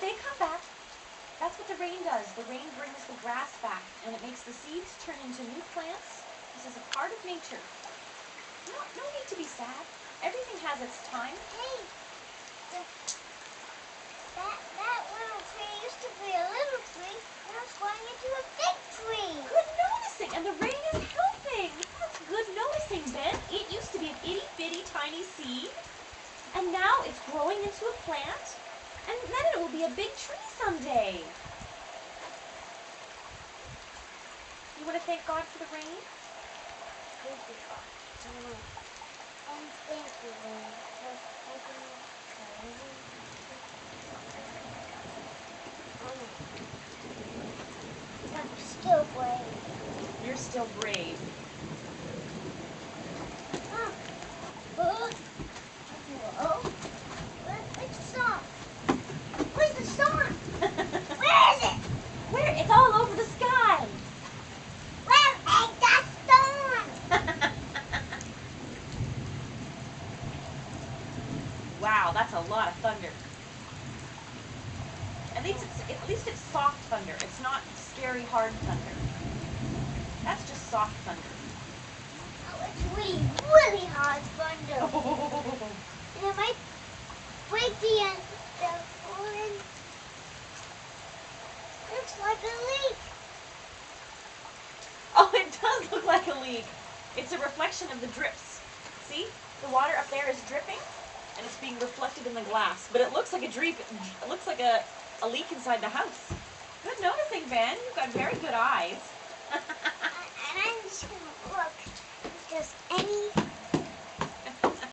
they come back. That's what the rain does. The rain brings the grass back, and it makes the seeds turn into new plants. This is a part of nature. No need to be sad. Everything has its time. Hey, that little tree used to be a little tree, now it's growing into a big tree. Good noticing, and the rain is helping. That's good noticing, Ben. It used to be an itty-bitty tiny seed, and now it's growing into a plant, and then it will be a big tree someday. You want to thank God for the rain? Thank you, God. And thank you, Lord, for making me I'm still brave. You're still brave. Whoa. Where's the song? Where's the song? Where is it? Where? It's all over the sky. Where is the storm? Wow, that's a lot of thunder. At least it's soft thunder. It's not scary hard thunder. That's just soft thunder. Oh, it's really hard thunder. And it might break the end. Looks like a leak. Oh, it does look like a leak. It's a reflection of the drips. See? The water up there is dripping, and it's being reflected in the glass. But it looks like it looks like a leak inside the house. Good noticing, Ben. You've got very good eyes. And I'm just going to look if there's any